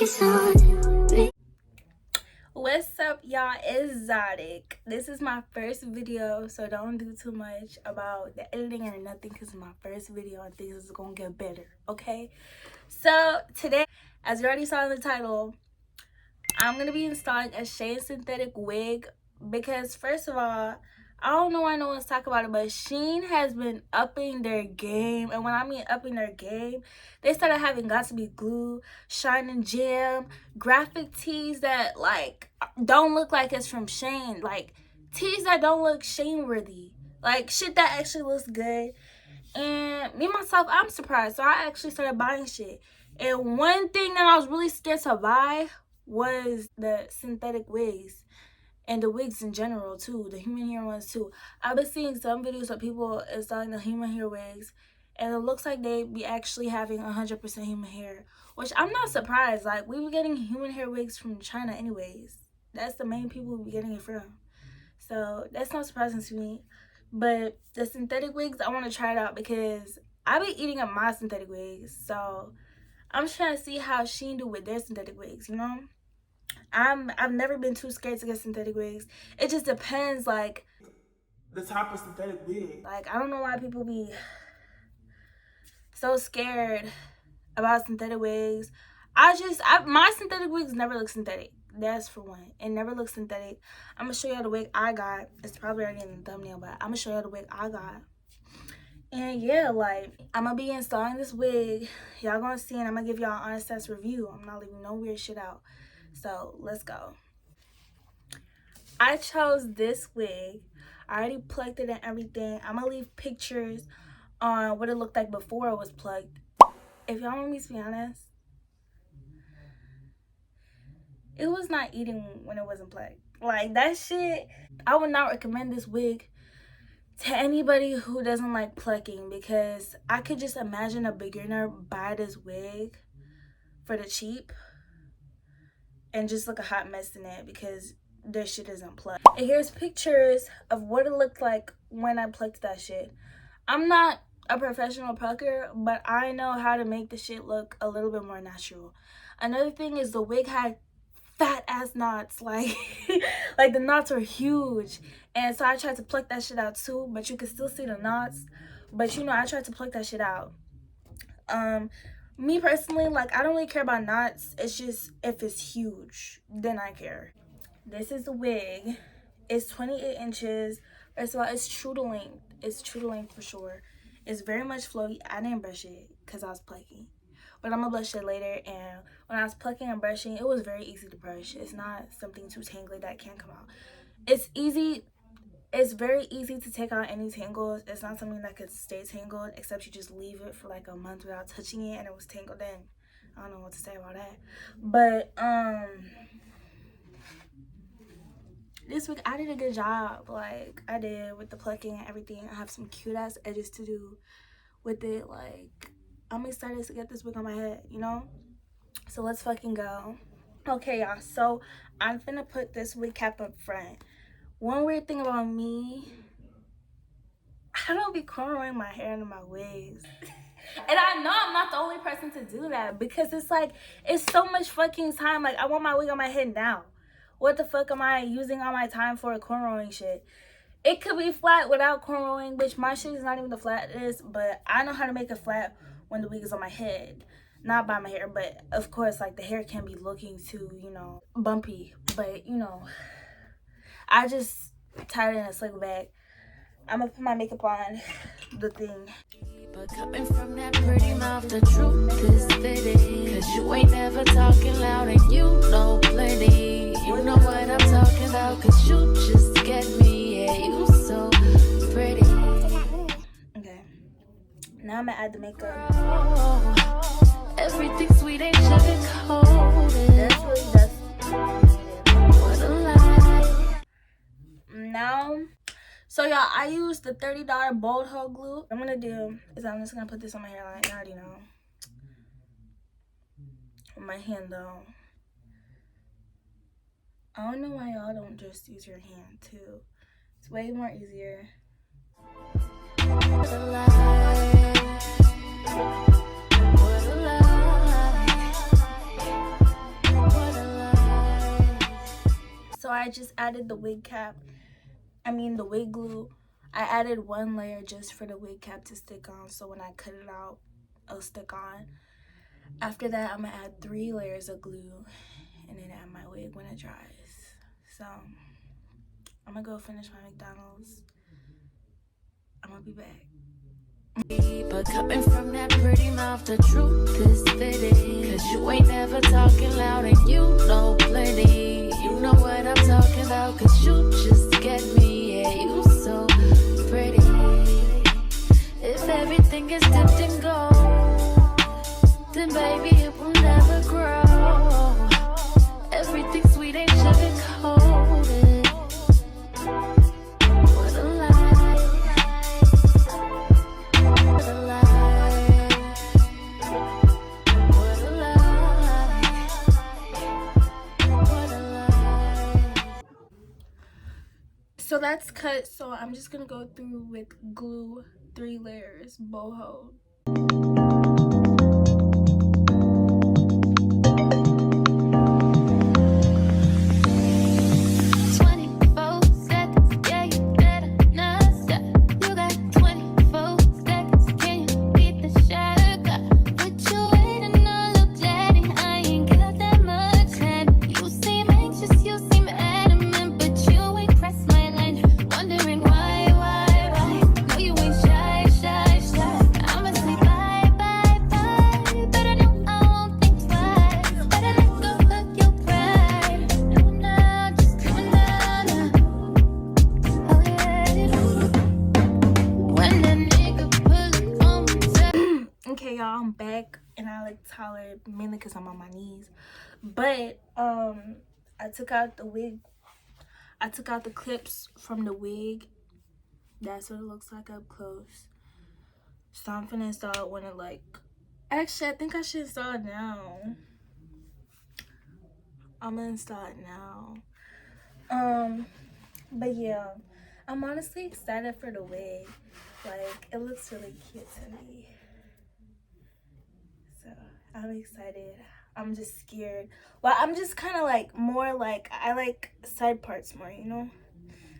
it's on me. What's up, y'all? It's Zotic. This is my first video, so don't do too much about the editing or nothing because it's my first video and things is gonna get better, okay? So today, as you already saw in the title, I'm gonna be installing a Shein synthetic wig because first of all, I don't know why no one's talking about it, but Shein has been upping their game. And when I mean upping their game, they started having Got To Be Glue, Shine and Jam, graphic tees that like don't look like it's from Shein. Like tees that don't look Shein worthy. Like shit that actually looks good. And me myself, I'm surprised. So I actually started buying shit. And one thing that I was really scared to buy was the synthetic wigs. And the wigs in general too, the human hair ones too. I've been seeing some videos of people installing the human hair wigs, and it looks like they be actually having 100% human hair, which I'm not surprised. Like, we were getting human hair wigs from China anyways. That's the main people we be getting it from, so that's not surprising to me. But the synthetic wigs, I want to try it out because I be eating up my synthetic wigs, so I'm trying to see how Shein do with their synthetic wigs, you know. I've never been too scared to get synthetic wigs. It just depends, like the type of synthetic wig. Like, I don't know why people be so scared about synthetic wigs. My synthetic wigs never look synthetic. That's for one. It never looks synthetic. I'm gonna show y'all the wig I got. It's probably already in the thumbnail, but I'm gonna show y'all the wig I got. And yeah, like, I'm gonna be installing this wig. Y'all gonna see, and I'm gonna give y'all an honest ass review. I'm not leaving no weird shit out. So let's go. I chose this wig. I already plugged it and everything. I'm gonna leave pictures on what it looked like before it was plugged. If y'all want me to be honest, it was not eating when it wasn't plugged. Like, that shit, I would not recommend this wig to anybody who doesn't like plucking, because I could just imagine a beginner buy this wig for the cheap and just look a hot mess in it because their shit isn't plugged. And here's pictures of what it looked like when I plucked that shit. I'm not a professional plucker, but I know how to make the shit look a little bit more natural. Another thing is the wig had fat ass knots, like like the knots were huge, and so I tried to pluck that shit out too, but you can still see the knots. But you know, I tried to pluck that shit out. Me personally, like, I don't really care about knots. It's just if it's huge, then I care. This is the wig. It's 28 inches. First of all, it's true to length. It's true to length for sure. It's very much flowy. I didn't brush it because I was plucking, but I'm gonna brush it later. And when I was plucking and brushing, it was very easy to brush. It's not something too tangly that can't come out. It's easy. It's very easy to take out any tangles. It's not something that could stay tangled, except you just leave it for like a month without touching it and it was tangled in. I don't know what to say about that. But this week I did a good job. Like, I did with the plucking and everything. I have some cute ass edges to do with it. Like, I'm excited to get this wig on my head, you know? So let's fucking go. Okay, y'all, so I'm finna put this wig cap up front. One weird thing about me, I don't be cornrowing my hair into my wigs. And I know I'm not the only person to do that, because it's like, it's so much fucking time. Like, I want my wig on my head now. What the fuck am I using all my time for cornrowing shit? It could be flat without cornrowing, which my shit is not even the flattest, but I know how to make it flat when the wig is on my head. Not by my hair, but of course, like, the hair can be looking too, you know, bumpy. But, you know, I just tied it in a slick bag. I'm gonna put my makeup on, the thing. But coming from that pretty mouth, the truth is fitting. Cause you ain't never talking loud and you know plenty. You know what I'm talking about, cause you just get me. Yeah, you so pretty. Okay, now I'm gonna add the makeup. Oh, everything sweet ain't sugar coated. That's really just What a lie. now. So y'all, I used the $30 bold hole glue. What I'm gonna do is I'm just gonna put this on my hairline. You already know. On my hand though. I don't know why y'all don't just use your hand too. It's way more easier. What a lie. What a lie. I just added the wig cap. The wig glue. I added 1 layer just for the wig cap to stick on, so when I cut it out, it'll stick on. After that, I'm gonna add 3 layers of glue and then add my wig when it dries. So I'm gonna go finish my McDonald's. I'm gonna be back. But coming from that pretty mouth, the truth is fitting. Cause you ain't never talking loud and you know plenty. You know what I'm talking about, cause you just get me. Yeah, you so pretty. If everything is dipped in gold, then baby it will never grow. Everything sweet ain't sugar coated. What a lie. What a lie. What a lie. What a lie. So that's cut, so I'm just gonna go through with glue, 3 layers, boho. Okay, y'all, I'm back and I look taller mainly because I'm on my knees. But I took out the wig. I took out the clips from the wig. That's what it looks like up close. So I'm finna install it when it actually I think I should install it now. I'm gonna install it now. But yeah, I'm honestly excited for the wig. It looks really cute to me. So I'm excited. I'm just scared. Well, I'm just kind of more I like side parts more, you know?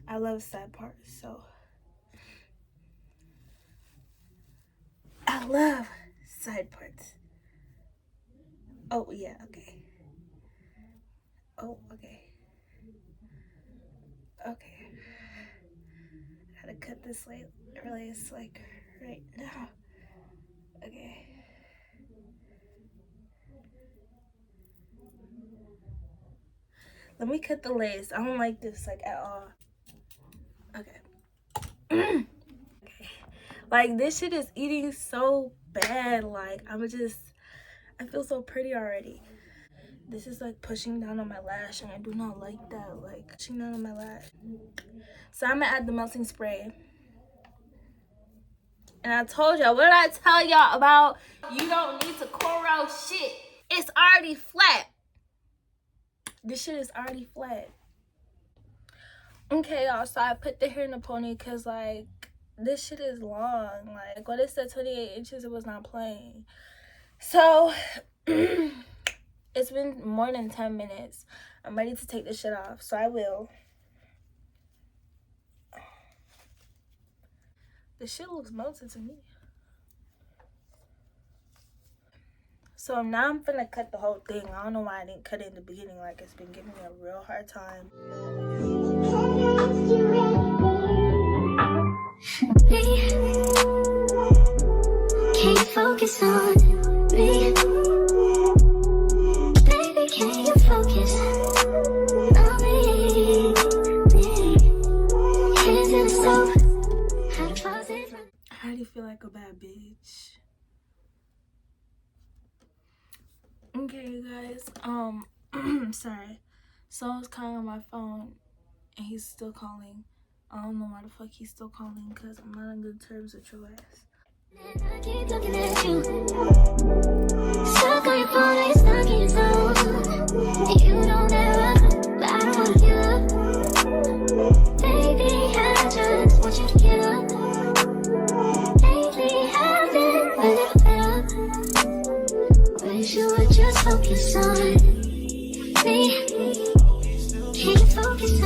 I love side parts, so. I love side parts. Oh, yeah, okay. Oh, okay. Okay. I gotta cut this lace right now. Okay. Let me cut the lace. I don't like this at all. Okay. Okay. This shit is eating so bad. I feel so pretty already. This is pushing down on my lash, and I do not like that. Pushing down on my lash. So I'm gonna add the melting spray. And I told y'all, what did I tell y'all about? You don't need to corral shit. It's already flat. This shit is already flat. Okay, y'all, so I put the hair in a pony because this shit is long. When it said 28 inches, it was not playing. So it's been more than 10 minutes. I'm ready to take this shit off, so I will. This shit looks melted to me. So now I'm finna cut the whole thing. I don't know why I didn't cut it in the beginning. It's been giving me a real hard time. Can you focus on me? Baby, can you focus on me? Hands in the soap. How do you feel like a bad bitch? Okay, you guys, sorry. Someone's calling on my phone, and he's still calling. I don't know why the fuck he's still calling, because I'm not on good terms with your ass. I keep looking at you. Stuck on your phone, like stuck in your zone. You don't ever, but I don't wanna give up. Baby, I just want you to get up. Lately, I've been a little better. Wish you would just focus on me. Can you focus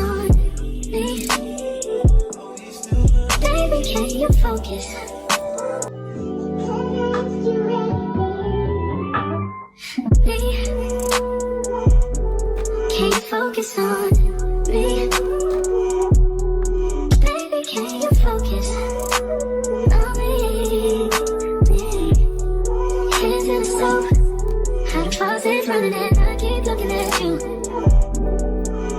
Baby, can you focus? Can you focus on me? Baby, can you focus on me? Hands in the stove, how the faucet's running and I keep looking at you.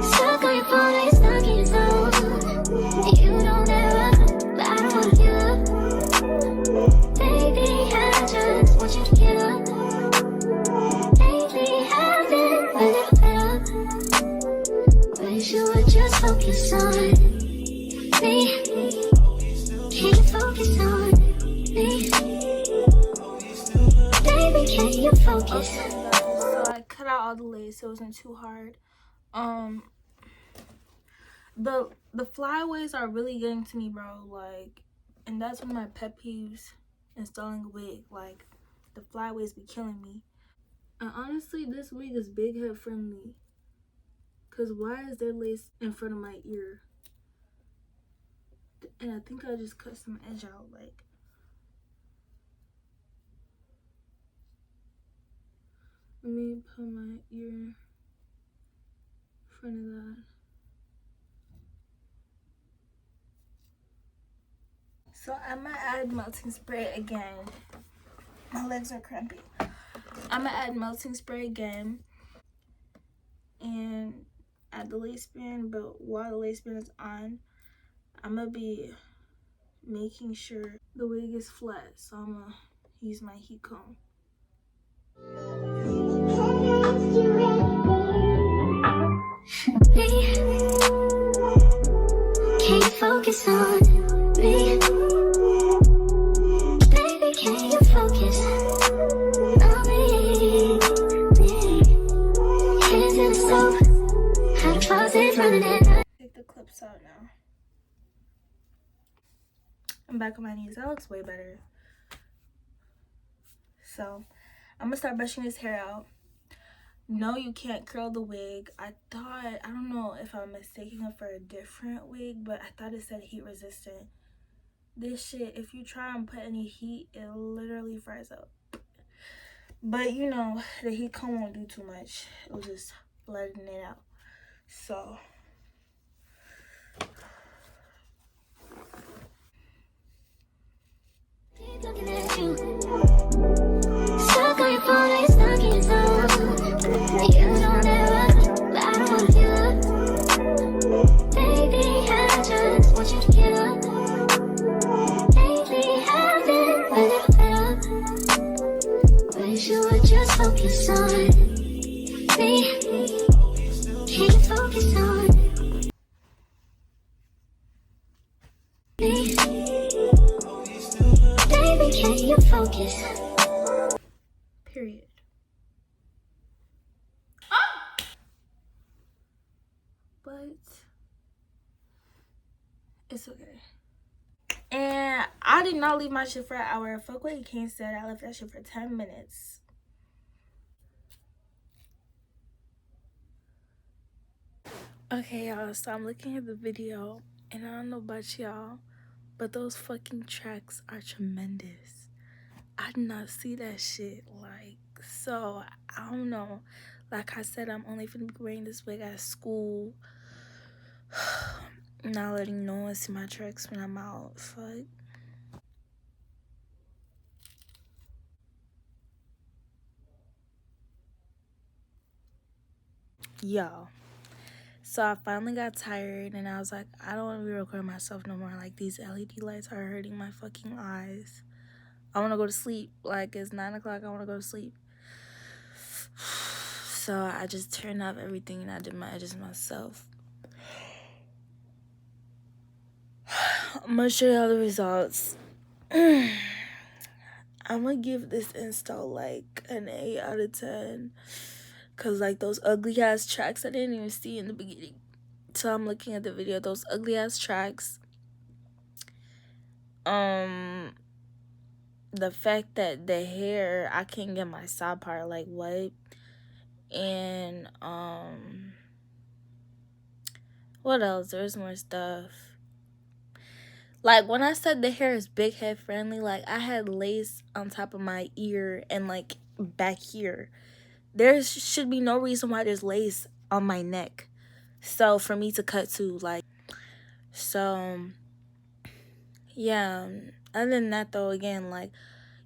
Stuck on your phone, you're stuck in your zone. You don't ever, but I don't wanna give up. Baby, I just want you to get up. Lately, I've been a little better. Wish you would just focus on me. Can you focus on me? Baby, can you focus? Okay, guys, so I cut out all the lace so it wasn't too hard. The flyaways are really getting to me, bro. Like, and that's one of my pet peeves installing a wig. Like, the flyaways be killing me. And honestly, this wig is big head friendly. Cause why is there lace in front of my ear? And I think I just cut some edge out. Like, let me put my ear in front of that. So I'm gonna add melting spray again. My legs are cramping. I'm gonna add melting spray again and add the lace band, but while the lace band is on, I'm gonna be making sure the wig is flat. So I'm gonna use my heat comb. Can you focus on me? Baby, can you focus on me? Hands in the stove, how the faucet's running and Take the clips out now. I'm back on my knees. That looks way better. So I'm gonna start brushing his hair out. No, you can't curl the wig. I don't know if I'm mistaking it for a different wig, but I thought it said heat resistant. This shit, if you try and put any heat, it literally fries up. But you know, the heat comb won't do too much. It'll just flatten it out. So looking at you. Stuck on your phone, you're stuck in your zone. You don't ever, but I don't wanna give up. Baby, I just want you to get up. Lately, I've been a little better. Wish you would just focus on me. Can you focus on me? Baby, can you focus? period. But it's okay. And I did not leave my shit for an hour. Fuck what Kane said. I left that shit for 10 minutes. Okay, y'all. So I'm looking at the video. And I don't know about y'all, but those fucking tracks are tremendous. I did not see that shit. Like, so, I don't know. Like I said, I'm only finna be wearing this wig at school. Not letting no one see my tracks when I'm out. Fuck. Y'all. So I finally got tired and I was like, I don't want to be recording myself no more. Like, these LED lights are hurting my fucking eyes. I want to go to sleep. Like, it's 9 o'clock. I want to go to sleep. So I just turned off everything and I did my edges myself. I'm going to show y'all the results. I'm going to give this install like an 8 out of 10. Because, like, those ugly-ass tracks I didn't even see in the beginning. So I'm looking at the video. Those ugly-ass tracks. The fact that the hair, I can't get my side part, like, what? And, what else? There's more stuff. Like, when I said the hair is big head friendly, like, I had lace on top of my ear and, like, back here. There should be no reason why there's lace on my neck. So, for me to cut to, like, so, yeah. Other than that, though, again, like,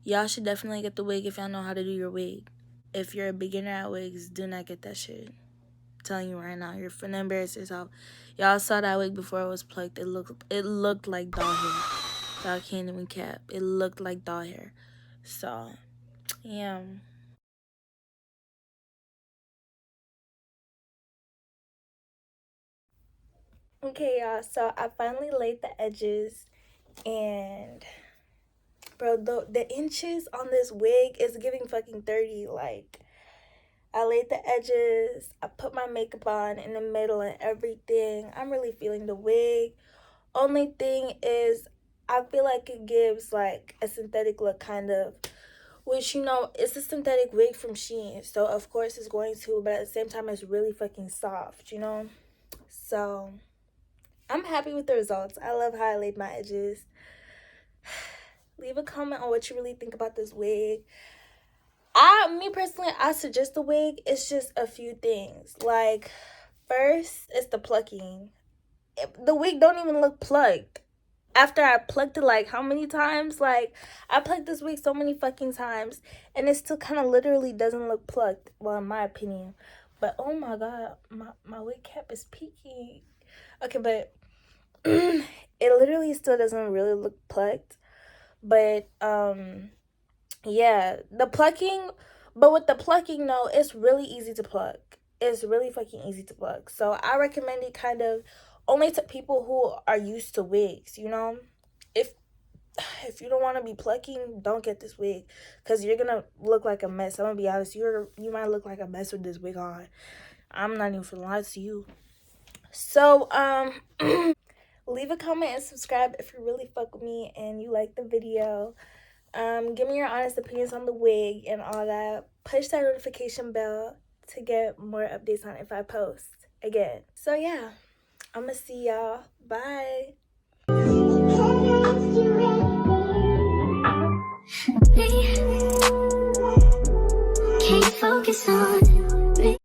y'all should definitely get the wig if y'all know how to do your wig. If you're a beginner at wigs, do not get that shit. I'm telling you right now, you're finna embarrass yourself. Y'all saw that wig before it was plucked. It looked like doll hair. Y'all can't even cap. It looked like doll hair. So, yeah. Okay, y'all. So I finally laid the edges, and bro, the inches on this wig is giving fucking 30. Like, I laid the edges, I put my makeup on in the middle and everything. I'm really feeling the wig. Only thing is, I feel like it gives like a synthetic look, kind of, which, you know, it's a synthetic wig from Shein, so of course it's going to, but at the same time it's really fucking soft, you know. So I'm happy with the results. I love how I laid my edges. Leave a comment on what you really think about this wig. Me personally, I suggest the wig. It's just a few things. Like, first, it's the plucking. The wig don't even look plucked. After I plucked it, like, how many times? Like, I plucked this wig so many fucking times, and it still kind of literally doesn't look plucked. Well, in my opinion. But, oh my god, my wig cap is peaking. Okay, but it literally still doesn't really look plucked. But, yeah, the plucking, but with the plucking, no, it's really easy to pluck. It's really fucking easy to pluck. So I recommend it kind of only to people who are used to wigs, you know. If you don't want to be plucking, don't get this wig, because you're gonna look like a mess. I'm gonna be honest, you might look like a mess with this wig on. I'm not even gonna lie to you. So leave a comment and subscribe if you really fuck with me and you like the video. Give me your honest opinions on the wig and all that. Push that notification bell to get more updates on if I post again. So yeah, I'm gonna see y'all. Bye. Can't focus on